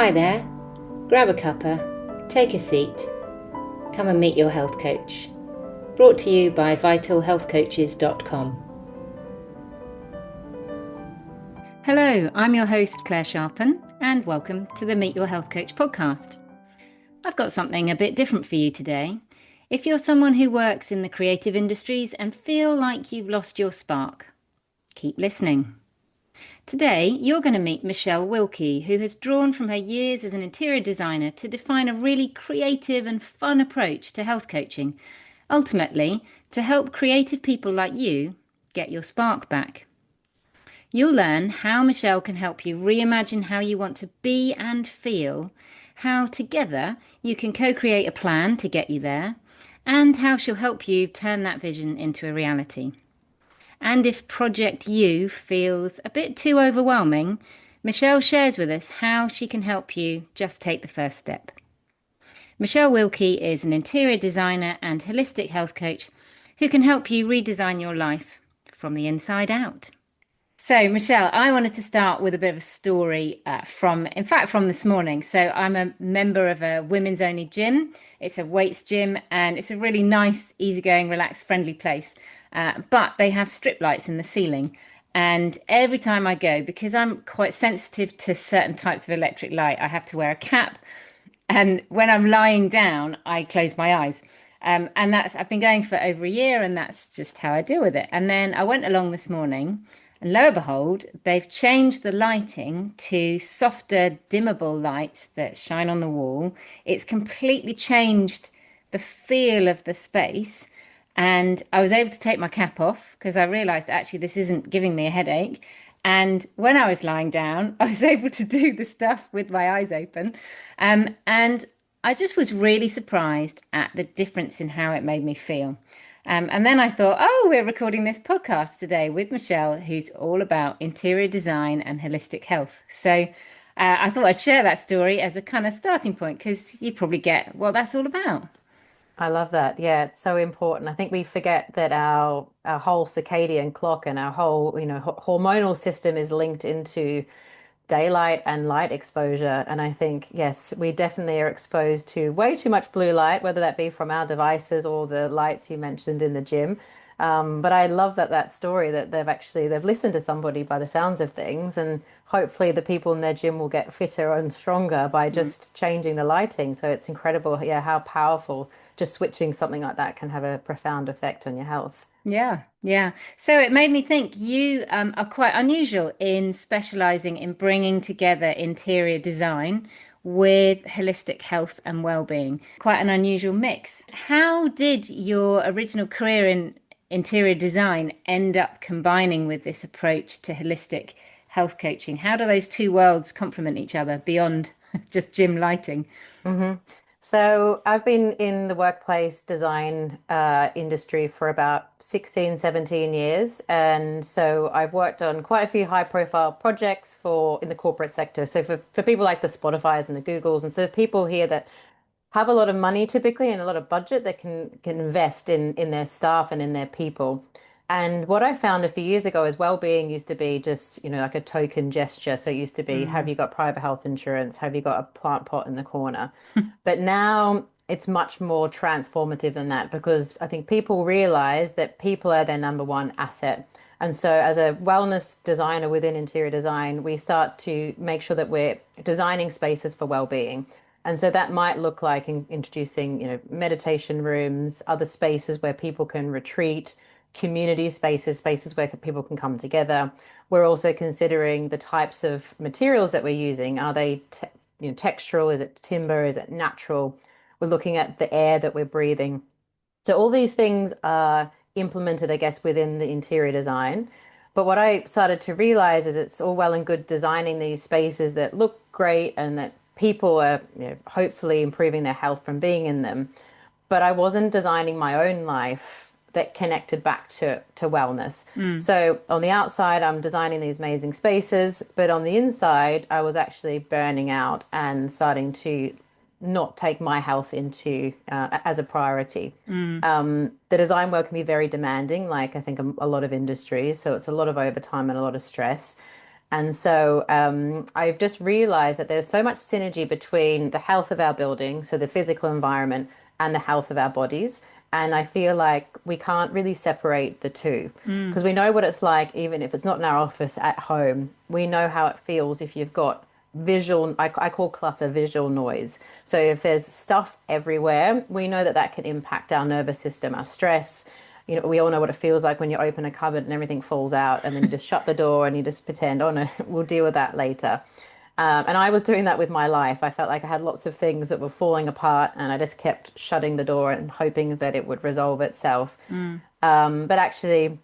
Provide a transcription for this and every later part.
Hi there. Grab a cuppa, take a seat, come and meet your health coach. Brought to you by vitalhealthcoaches.com. Hello, I'm your host Clare Sharpen and welcome to the Meet Your Health Coach podcast. I've got something a bit different for you today. If you're someone who works in the creative industries and feel like you've lost your spark, keep listening. Today, you're going to meet Michelle Wilkie, who has drawn from her years as an interior designer to define a really creative and fun approach to health coaching, ultimately to help creative people like you get your spark back. You'll learn how Michelle can help you reimagine how you want to be and feel, how together you can co-create a plan to get you there, and how she'll help you turn that vision into a reality. And if Project You feels a bit too overwhelming, Michelle shares with us how she can help you just take the first step. Michelle Wilkie is an interior designer and holistic health coach who can help you redesign your life from the inside out. So, Michelle, I wanted to start with a bit of a story from this morning. So I'm a member of a women's only gym. It's a weights gym and it's a really nice, easygoing, relaxed, friendly place. But they have strip lights in the ceiling. And every time I go, because I'm quite sensitive to certain types of electric light, I have to wear a cap. And when I'm lying down, I close my eyes. And I've been going for over a year and that's just how I deal with it. And then I went along this morning and lo and behold, they've changed the lighting to softer, dimmable lights that shine on the wall. It's completely changed the feel of the space. And I was able to take my cap off because I realized actually this isn't giving me a headache. And when I was lying down, I was able to do the stuff with my eyes open. And I just was really surprised at the difference in how it made me feel. And then I thought, oh, we're recording this podcast today with Michelle, who's all about interior design and holistic health. So I thought I'd share that story as a kind of starting point because you probably get what that's all about. I love that. Yeah, it's so important. I think we forget that our whole circadian clock and our whole, hormonal system is linked into daylight and light exposure. And I think, yes, we definitely are exposed to way too much blue light, whether that be from our devices or the lights you mentioned in the gym. But I love that story that they've listened to somebody by the sounds of things, and hopefully the people in their gym will get fitter and stronger by just changing the lighting. So it's incredible, yeah, how powerful just switching something like that can have a profound effect on your health. Yeah, yeah. So it made me think you are quite unusual in specializing in bringing together interior design with holistic health and well-being. Quite an unusual mix. How did your original career in interior design end up combining with this approach to holistic health coaching? How do those two worlds complement each other beyond just gym lighting? hmm So I've been in the workplace design industry for about 16, 17 years. And so I've worked on quite a few high profile projects for in the corporate sector. So for people like the Spotifys and the Googles, and so people here that have a lot of money typically and a lot of budget that can invest in their staff and in their people. And what I found a few years ago is well-being used to be just, like a token gesture. So it used to be, have Mm. you got private health insurance? Have you got a plant pot in the corner? But now it's much more transformative than that because I think people realize that people are their number one asset. And so, as a wellness designer within interior design, we start to make sure that we're designing spaces for well-being. And so that might look like introducing, meditation rooms, other spaces where people can retreat, community spaces, spaces where people can come together. We're also considering the types of materials that we're using. Are they textural? Is it timber? Is it natural? We're looking at the air that we're breathing. So all these things are implemented, I guess, within the interior design. But what I started to realize is it's all well and good designing these spaces that look great and that people are, hopefully improving their health from being in them. But I wasn't designing my own life that connected back to wellness. Mm. So on the outside, I'm designing these amazing spaces, but on the inside, I was actually burning out and starting to not take my health into as a priority. Mm. The design work can be very demanding, like I think a lot of industries. So it's a lot of overtime and a lot of stress. And so I've just realized that there's so much synergy between the health of our building, so the physical environment, and the health of our bodies. And I feel like we can't really separate the two Mm. because we know what it's like, even if it's not in our office, at home. We know how it feels if you've got visual, I call clutter visual noise. So if there's stuff everywhere, we know that that can impact our nervous system, our stress. We all know what it feels like when you open a cupboard and everything falls out, and then you just shut the door and you just pretend, oh no, we'll deal with that later. And I was doing that with my life. I felt like I had lots of things that were falling apart, and I just kept shutting the door and hoping that it would resolve itself. Mm. But actually,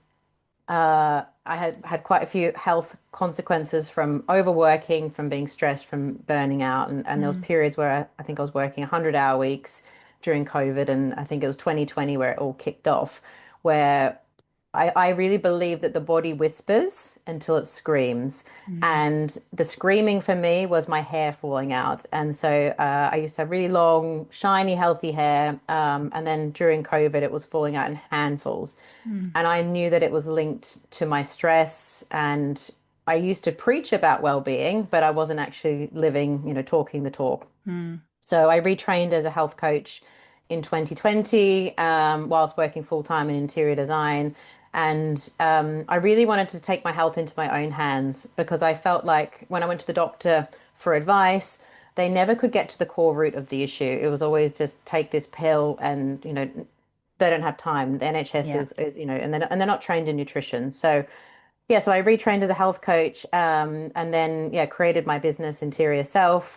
I had quite a few health consequences from overworking, from being stressed, from burning out, and there was Mm. periods where I think I was working 100-hour weeks during COVID, and I think it was 2020 where it all kicked off, where I really believe that the body whispers until it screams. Mm. And the screaming for me was my hair falling out. And so I used to have really long, shiny, healthy hair. And then during COVID, it was falling out in handfuls. Mm. And I knew that it was linked to my stress. And I used to preach about well-being, but I wasn't actually living, talking the talk. Mm. So I retrained as a health coach in 2020, whilst working full-time in interior design. And I really wanted to take my health into my own hands because I felt like when I went to the doctor for advice, they never could get to the core root of the issue. It was always just take this pill and, they don't have time. The NHS Yeah. is, and they're not trained in nutrition. So yeah, so I retrained as a health coach, and then yeah, created my business Interior Self,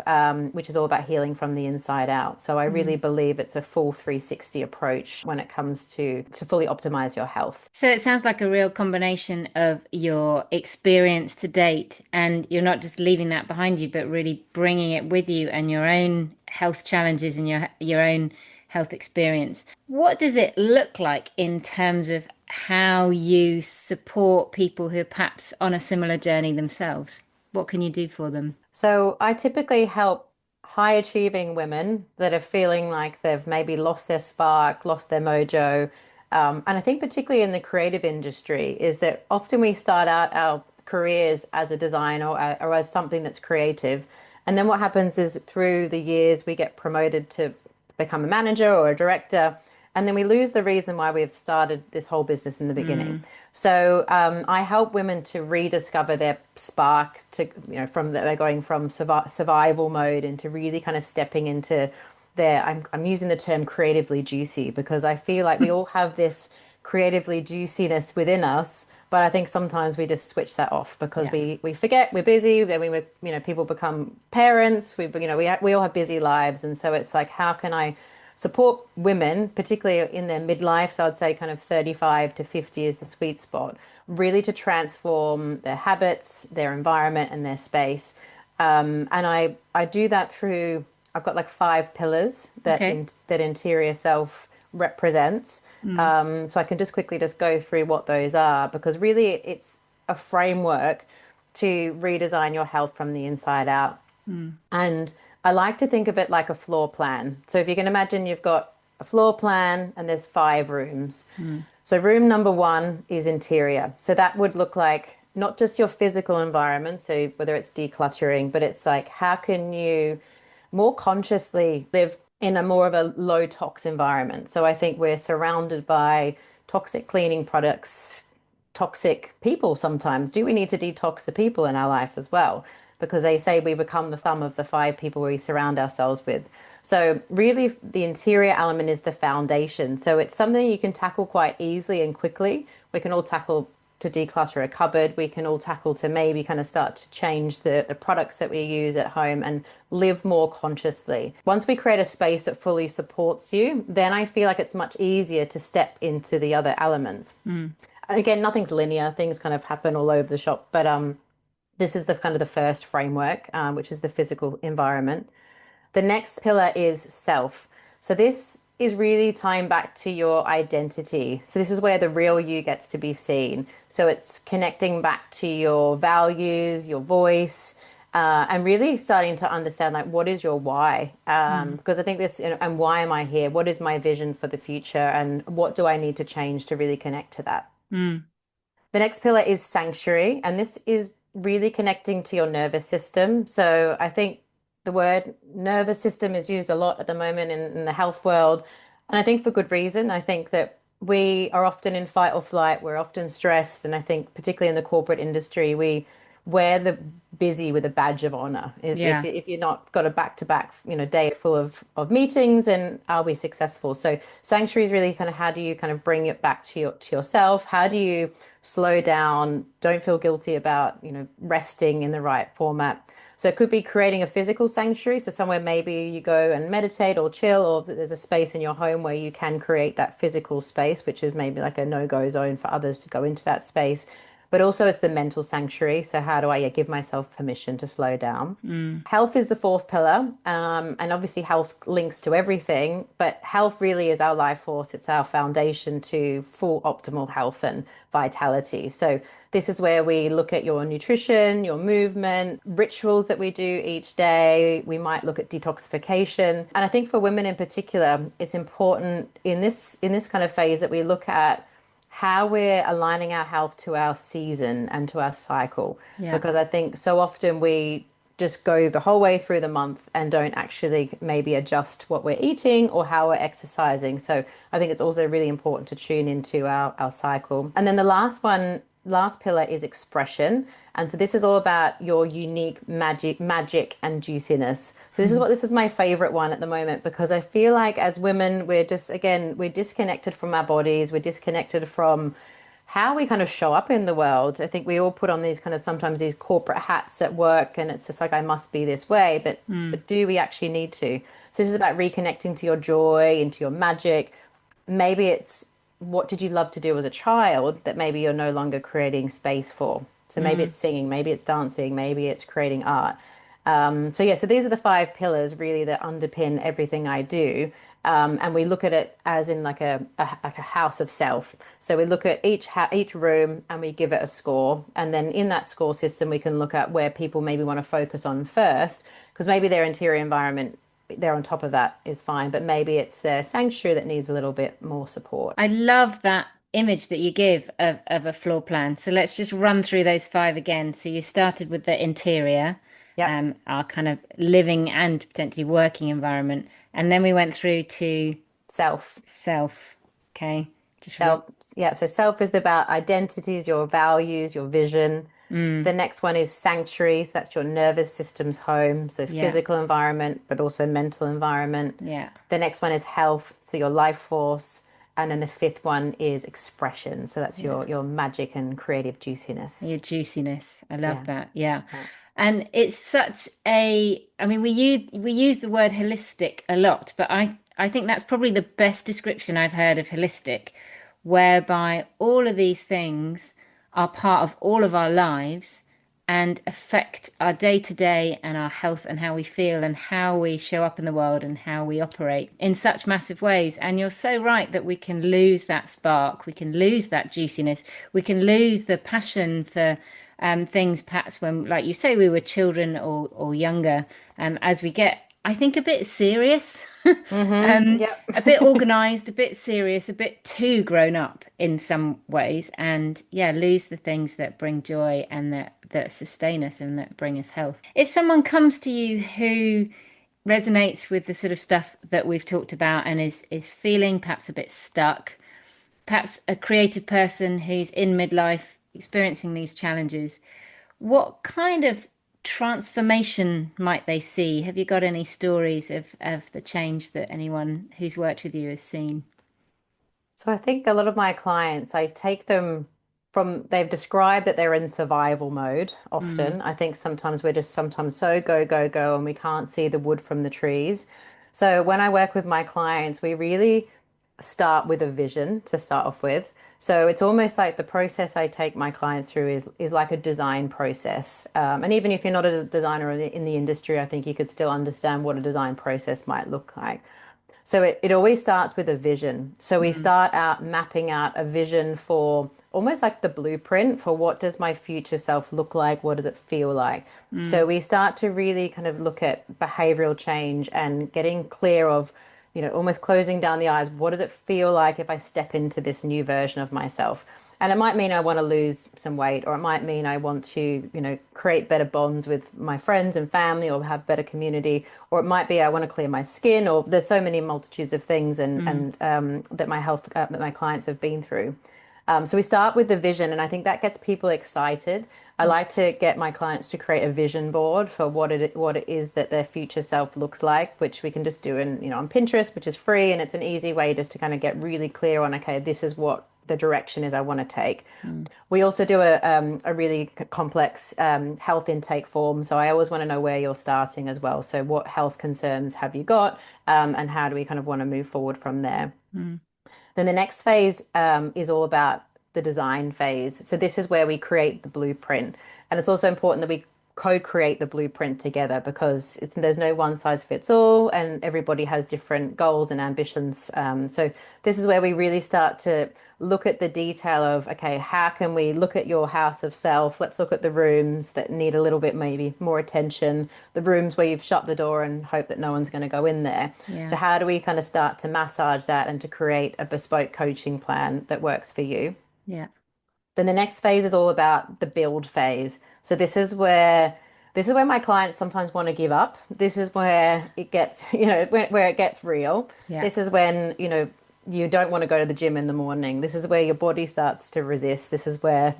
which is all about healing from the inside out. So I really Mm. believe it's a full 360 approach when it comes to fully optimize your health. So it sounds like a real combination of your experience to date, and you're not just leaving that behind you, but really bringing it with you and your own health challenges and your own health experience. What does it look like in terms of how you support people who are perhaps on a similar journey themselves? What can you do for them? So I typically help high achieving women that are feeling like they've maybe lost their spark, lost their mojo. And I think particularly in the creative industry is that often we start out our careers as a designer or as something that's creative. And then what happens is through the years we get promoted to become a manager or a director. And then we lose the reason why we've started this whole business in the beginning. Mm. So I help women to rediscover their spark to, from they're going from survival mode into really kind of stepping into I'm using the term creatively juicy because I feel like we all have this creatively juiciness within us. But I think sometimes we just switch that off because Yeah. we forget we're busy. Then people become parents. We all have busy lives, and so it's like, how can I support women, particularly in their midlife? So I'd say kind of 35 to 50 is the sweet spot, really to transform their habits, their environment, and their space. And I do that through, I've got like 5 pillars Okay. that Interior Self represents. Mm. So I can just quickly just go through what those are because really it's a framework to redesign your health from the inside out. Mm. And I like to think of it like a floor plan. So if you can imagine you've got a floor plan and there's 5 rooms. Mm. So room number 1 is interior. So that would look like not just your physical environment, so whether it's decluttering, but it's like how can you more consciously live in a more of a low tox environment. So I think we're surrounded by toxic cleaning products, toxic people sometimes. Do we need to detox the people in our life as well? Because they say we become the sum of the 5 people we surround ourselves with. So really the interior element is the foundation. So it's something you can tackle quite easily and quickly. We can all tackle to declutter a cupboard. We can all tackle to maybe kind of start to change the products that we use at home and live more consciously. Once we create a space that fully supports you, then I feel like it's much easier to step into the other elements. Mm. Again, nothing's linear. Things kind of happen all over the shop, but this is the kind of the first framework, which is the physical environment. The next pillar is self. So this is really tying back to your identity. So this is where the real you gets to be seen. So it's connecting back to your values, your voice, and really starting to understand like what is your why? Mm. Because I think this, and why am I here? What is my vision for the future? And what do I need to change to really connect to that? Mm. The next pillar is sanctuary, and this is really connecting to your nervous system. So I think the word nervous system is used a lot at the moment in the health world. And I think for good reason. I think that we are often in fight or flight. We're often stressed. And I think particularly in the corporate industry, we wear the busy with a badge of honor. If Yeah. if you're not got a back-to-back, day full of meetings, and are we successful? So sanctuary is really kind of how do you kind of bring it back to yourself? How do you slow down? Don't feel guilty about, resting in the right format. So it could be creating a physical sanctuary. So somewhere maybe you go and meditate or chill, or there's a space in your home where you can create that physical space, which is maybe like a no-go zone for others to go into that space. But also it's the mental sanctuary. So how do I, yeah, give myself permission to slow down? Mm. Health is the fourth pillar, and obviously health links to everything, but health really is our life force. It's our foundation to full optimal health and vitality. So this is where we look at your nutrition, your movement, rituals that we do each day. We might look at detoxification. And I think for women in particular, it's important in this kind of phase that we look at how we're aligning our health to our season and to our cycle. Yeah. Because I think so often we just go the whole way through the month and don't actually maybe adjust what we're eating or how we're exercising. So I think it's also really important to tune into our cycle. And then the last pillar is expression. And so this is all about your unique magic and juiciness. So this is my favorite one at the moment, because I feel like as women, we're disconnected from our bodies. We're disconnected from how we kind of show up in the world. I think we all put on these kind of sometimes these corporate hats at work, and it's just like, I must be this way, but do we actually need to? So this is about reconnecting to your joy, into your magic. Maybe it's what did you love to do as a child that maybe you're no longer creating space for. So maybe Mm. it's singing, maybe it's dancing, maybe it's creating art. So these are the five pillars really that underpin everything I do. And we look at it as in like a house of self. So we look at each room and we give it a score. And then in that score system, we can look at where people maybe want to focus on first, because maybe their interior environment, they're on top of that is fine, but maybe it's their sanctuary that needs a little bit more support. I love that image that you give of a floor plan. So let's just run through those five again. So you started with the interior, Yep. our kind of living and potentially working environment. And then we went through to Self. self. Okay. Just Self, yeah. So self is about identities, your values, your vision. mm, The next one is sanctuary. So that's your nervous system's home. So yeah, physical environment, but also mental environment. yeah. The next one is health. So your life force. And then the fifth one is expression. So that's Yeah. your magic and creative juiciness. Your juiciness. I love Yeah. that. Yeah. Yeah. And it's such a, I mean, we use the word holistic a lot, but I think that's probably the best description I've heard of holistic, whereby all of these things are part of all of our lives and affect our day to day and our health and how we feel and how we show up in the world and how we operate in such massive ways. And you're so right that we can lose that spark, we can lose that juiciness, we can lose the passion for things perhaps when, like you say, we were children or younger, as we get, I think, a bit serious, Yep. a bit organized, a bit serious, a bit too grown up in some ways, and yeah, lose the things that bring joy and that sustain us and that bring us health. If someone comes to you who resonates with the sort of stuff that we've talked about and is feeling perhaps a bit stuck, perhaps a creative person who's in midlife experiencing these challenges, what kind of transformation might they see? Have you got any stories of the change that anyone who's worked with you has seen? So I think a lot of my clients, I take them from, they've described that they're in survival mode Mm, often. I think sometimes we're just sometimes so go, go, go, and we can't see the wood from the trees. So when I work with my clients, we really start with a vision to start off with. So it's almost like the process I take my clients through is like a design process. And even if you're not a designer in the industry, I think you could still understand what a design process might look like. So it always starts with a vision. So we mm, start out mapping out a vision for almost like the blueprint for what does my future self look like? What does it feel like? mm, So we start to really kind of look at behavioral change and getting clear of almost closing down the eyes. What does it feel like if I step into this new version of myself? And it might mean I want to lose some weight, or it might mean I want to, create better bonds with my friends and family, or have better community, or it might be I want to clear my skin, or there's so many multitudes of things that that my clients have been through. So we start with the vision, and I think that gets people excited. I like to get my clients to create a vision board for what it is that their future self looks like, which we can just do on Pinterest, which is free, and it's an easy way just to kind of get really clear on, okay, this is what the direction is I want to take. We also do a really complex health intake form, so I always want to know where you're starting as well. So what health concerns have you got, and how do we kind of want to move forward from there? Mm. Then the next phase is all about the design phase. So this is where we create the blueprint. And it's also important that we co-create the blueprint together, because there's no one size fits all, and everybody has different goals and ambitions. So this is where we really start to look at the detail of, okay, how can we look at your house of self? Let's look at the rooms that need a little bit maybe more attention, the rooms where you've shut the door and hope that no one's going to go in there. Yeah. So how do we kind of start to massage that and to create a bespoke coaching plan that works for you? Yeah. Then the next phase is all about the build phase. So this is where my clients sometimes want to give up. This is where it gets, where it gets real. Yeah. This is when, you don't want to go to the gym in the morning. This is where your body starts to resist. This is where,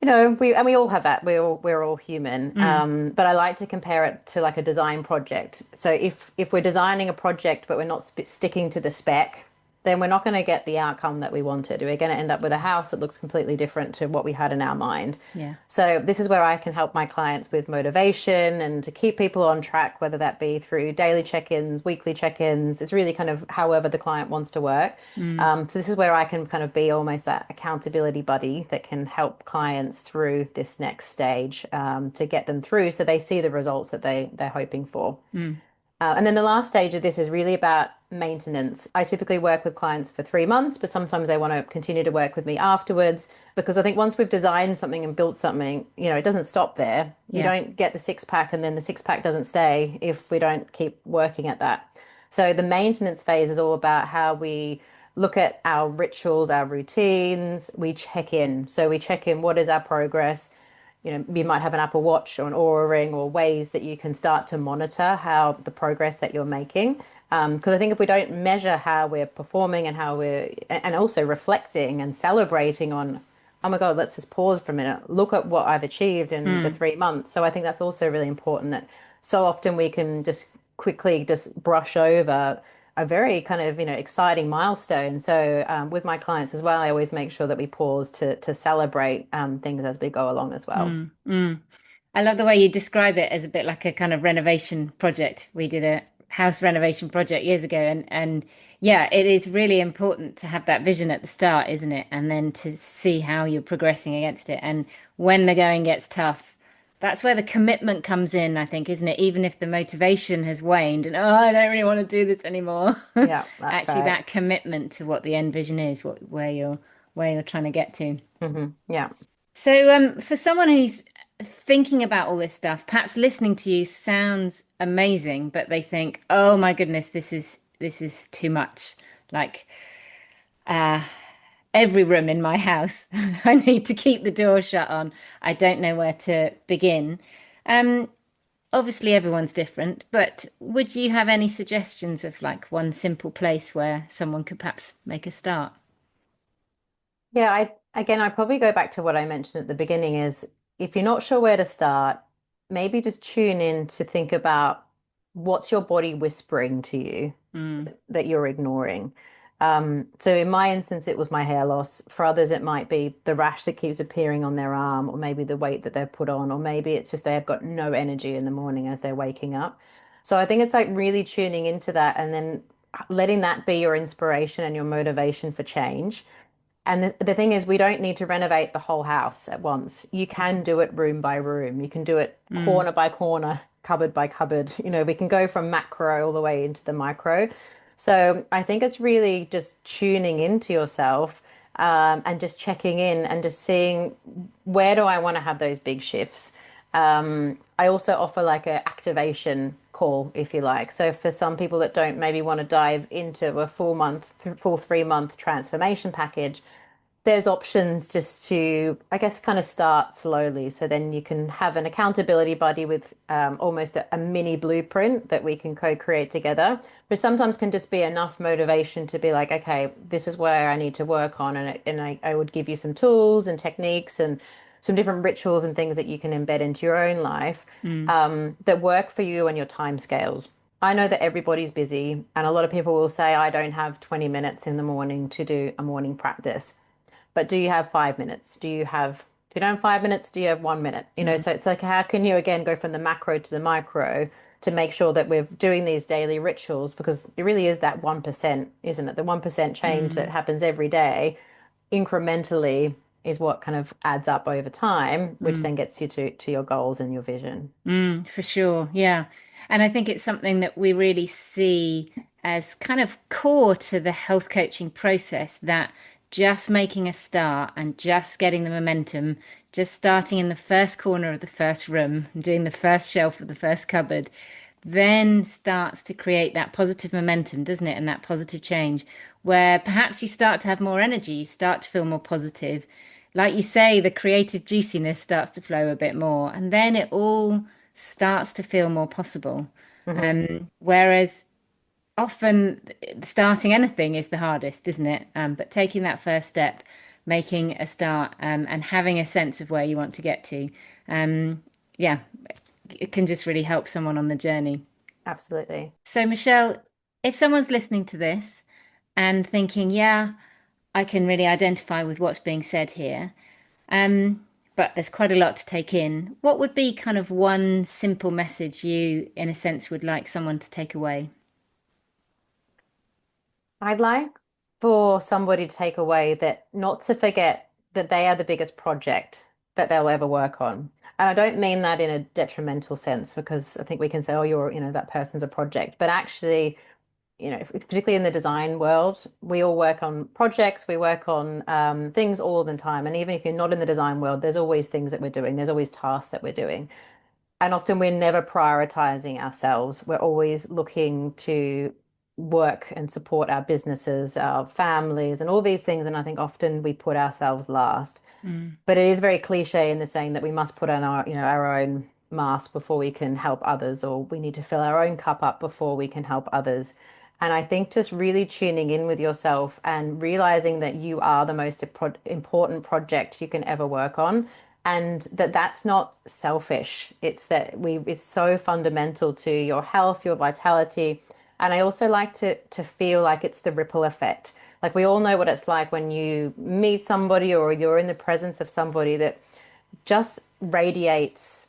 we all have that. We're all human. Mm. But I like to compare it to like a design project. So if we're designing a project but we're not sticking to the spec, then we're not going to get the outcome that we wanted. We're going to end up with a house that looks completely different to what we had in our mind. Yeah. So this is where I can help my clients with motivation and to keep people on track, whether that be through daily check-ins, weekly check-ins. It's really kind of however the client wants to work. Mm. So this is where I can kind of be almost that accountability buddy that can help clients through this next stage, to get them through so they see the results that they're hoping for. Mm. And then the last stage of this is really about maintenance. I typically work with clients for 3 months, but sometimes they want to continue to work with me afterwards, because I think once we've designed something and built something, it doesn't stop there. You Yeah. don't get the six pack and then the six pack doesn't stay if we don't keep working at that. So the maintenance phase is all about how we look at our rituals, our routines. We check in. So we check in, what is our progress? You might have an Apple Watch or an Aura Ring, or ways that you can start to monitor how the progress that you're making. Because I think if we don't measure how we're performing and and also reflecting and celebrating on, oh my God, let's just pause for a minute, look at what I've achieved in the Mm. 3 months. So I think that's also really important, that so often we can just quickly just brush over a very kind of exciting milestone. So with my clients as well, I always make sure that we pause to celebrate things as we go along as well. Mm. Mm. I love the way you describe it as a bit like a kind of renovation project. We did a house renovation project years ago, and yeah, it is really important to have that vision at the start, isn't it? And then to see how you're progressing against it. And when the going gets tough, that's where the commitment comes in, I think, isn't it? Even if the motivation has waned and, oh, I don't really want to do this anymore. Yeah, that's Actually, right. that commitment to what the end vision is, where you're trying to get to. Yeah. So, for someone who's thinking about all this stuff, perhaps listening to you sounds amazing, but they think, "Oh my goodness, this is too much." Like, uh, every room in my house, I need to keep the door shut on. I don't know where to begin. Um, Obviously, everyone's different, but would you have any suggestions of like one simple place where someone could perhaps make a start? Yeah, I probably go back to what I mentioned at the beginning is, if you're not sure where to start, maybe just tune in to think about what's your body whispering to you Mm. that you're ignoring. So in my instance, it was my hair loss. For others, it might be the rash that keeps appearing on their arm, or maybe the weight that they've put on, or maybe it's just they've got no energy in the morning as they're waking up. So I think it's like really tuning into that, and then letting that be your inspiration and your motivation for change. And the thing is, we don't need to renovate the whole house at once. You can do it room by room. You can do it Mm. corner by corner, cupboard by cupboard. We can go from macro all the way into the micro. So I think it's really just tuning into yourself, and just checking in and just seeing, where do I want to have those big shifts. I also offer like a activation call, if you like. So for some people that don't maybe want to dive into a full 3 month transformation package, there's options just to, I guess, kind of start slowly. So then you can have an accountability buddy with almost a mini blueprint that we can co-create together, which sometimes can just be enough motivation to be like, okay, this is where I need to work on. And I would give you some tools and techniques and some different rituals and things that you can embed into your own life Mm, that work for you and your time scales. I know that everybody's busy, and a lot of people will say, I don't have 20 minutes in the morning to do a morning practice. But do you have 5 minutes? If you don't have 5 minutes, do you have 1 minute? mm, So it's like, how can you again go from the macro to the micro to make sure that we're doing these daily rituals? Because it really is that 1%, isn't it? The 1% change that mm, happens every day incrementally is what kind of adds up over time, which mm. then gets you to your goals and your vision. For sure. Yeah. And I think it's something that we really see as kind of core to the health coaching process, that just making a start and just getting the momentum, just starting in the first corner of the first room, and doing the first shelf of the first cupboard, then starts to create that positive momentum, doesn't it? And that positive change where perhaps you start to have more energy, you start to feel more positive. Like you say, the creative juiciness starts to flow a bit more, and then it all starts to feel more possible. Hmm. Whereas often starting anything is the hardest, isn't it? But taking that first step, making a start, and having a sense of where you want to get to, um, yeah, it can just really help someone on the journey. Absolutely. So, Michelle, if someone's listening to this and thinking, yeah, I can really identify with what's being said here, but there's quite a lot to take in, what would be kind of one simple message you, in a sense, would like someone to take away? I'd like for somebody to take away that not to forget that they are the biggest project that they'll ever work on. And I don't mean that in a detrimental sense, because I think we can say, oh, that person's a project. But actually, particularly in the design world, we all work on projects, we work on things all the time. And even if you're not in the design world, there's always things that we're doing, there's always tasks that we're doing. And often we're never prioritizing ourselves. We're always looking to work and support our businesses, our families, and all these things. And I think often we put ourselves last. Mm, But it is very cliche in the saying that we must put on our own mask before we can help others, or we need to fill our own cup up before we can help others. And I think just really tuning in with yourself and realizing that you are the most important project you can ever work on, and that that's not selfish. It's so fundamental to your health, your vitality. And I also like to feel like it's the ripple effect. Like we all know what it's like when you meet somebody or you're in the presence of somebody that just radiates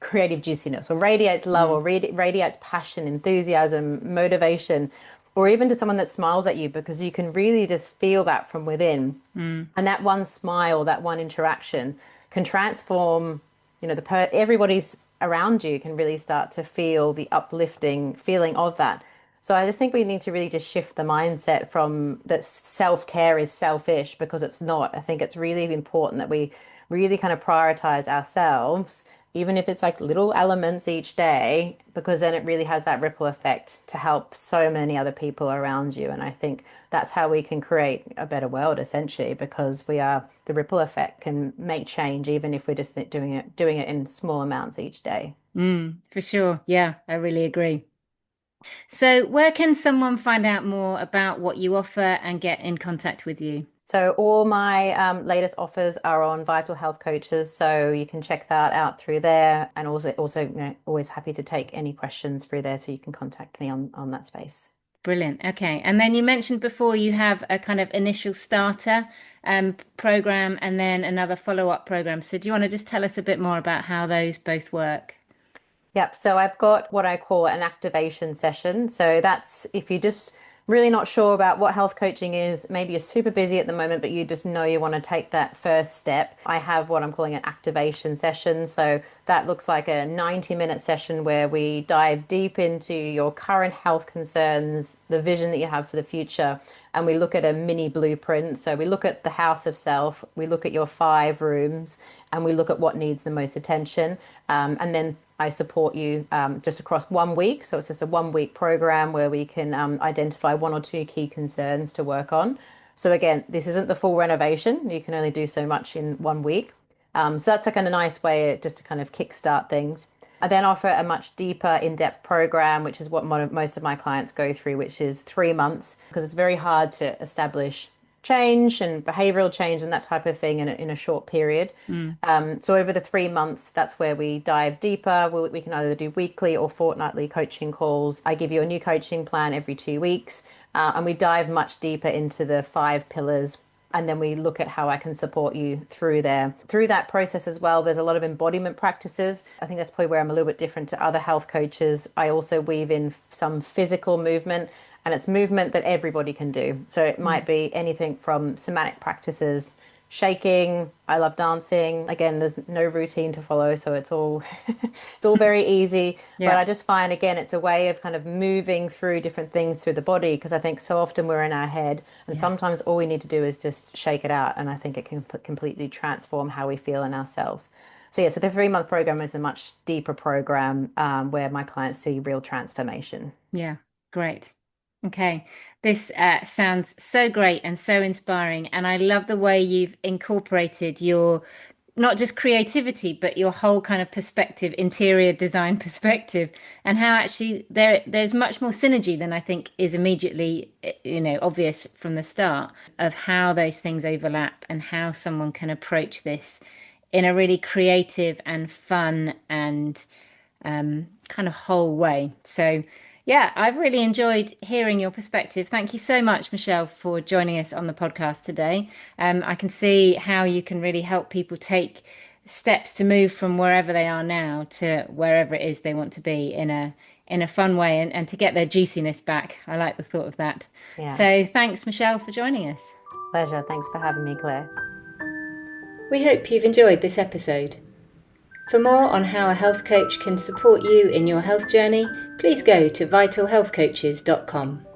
creative juiciness or radiates love or mm, radiates passion, enthusiasm, motivation, or even to someone that smiles at you, because you can really just feel that from within. mm, And that one smile, that one interaction can transform, everybody's around you can really start to feel the uplifting feeling of that. So I just think we need to really just shift the mindset from that self-care is selfish, because it's not. I think it's really important that we really kind of prioritize ourselves, even if it's like little elements each day, because then it really has that ripple effect to help so many other people around you. And I think that's how we can create a better world, essentially, because the ripple effect can make change, even if we're just doing it in small amounts each day. for sure. Yeah, I really agree. So, where can someone find out more about what you offer and get in contact with you? So all my latest offers are on Vital Health Coaches, so you can check that out through there. And also, always happy to take any questions through there, so you can contact me on that space. Brilliant. Okay. And then you mentioned before you have a kind of initial starter program and then another follow-up program. So do you want to just tell us a bit more about how those both work? Yep. So I've got what I call an activation session. So that's if you're just really not sure about what health coaching is, maybe you're super busy at the moment, but you just know you want to take that first step. I have what I'm calling an activation session. So that looks like a 90-minute session where we dive deep into your current health concerns, the vision that you have for the future, and we look at a mini blueprint. So we look at the house of self, we look at your 5 rooms, and we look at what needs the most attention. And then I support you just across 1 week. So it's just a 1 week program where we can identify one or two key concerns to work on. So again, this isn't the full renovation. You can only do so much in 1 week. So that's like a nice way just to kind of kickstart things. I then offer a much deeper, in-depth program, which is what most of my clients go through, which is 3 months, because it's very hard to establish change and behavioral change and that type of thing in a short period. So over the 3 months, that's where we dive deeper. We can either do weekly or fortnightly coaching calls. I give you a new coaching plan every 2 weeks, and we dive much deeper into the 5 pillars. And then we look at how I can support you through there. Through that process as well, there's a lot of embodiment practices. I think that's probably where I'm a little bit different to other health coaches. I also weave in some physical movement, and it's movement that everybody can do. So it might be anything from somatic practices, shaking. I love dancing. Again, there's no routine to follow, so it's all it's all very easy. But Yeah. I just find again it's a way of kind of moving through different things through the body, because I think so often we're in our head, and Yeah. sometimes all we need to do is just shake it out, and I think it can completely transform how we feel in ourselves. So yeah, so the 3 month program is a much deeper program where my clients see real transformation. Yeah. Great. Okay, this sounds so great and so inspiring. And I love the way you've incorporated your not just creativity, but your whole kind of perspective, interior design perspective, and how actually there's much more synergy than I think is immediately, obvious from the start of how those things overlap and how someone can approach this in a really creative and fun and kind of whole way. So, yeah, I've really enjoyed hearing your perspective. Thank you so much, Michelle, for joining us on the podcast today. I can see how you can really help people take steps to move from wherever they are now to wherever it is they want to be in a fun way and to get their juiciness back. I like the thought of that. Yeah, So thanks, Michelle, for joining us. pleasure. Thanks for having me, Claire. We hope you've enjoyed this episode. For more on how a health coach can support you in your health journey, please go to vitalhealthcoaches.com.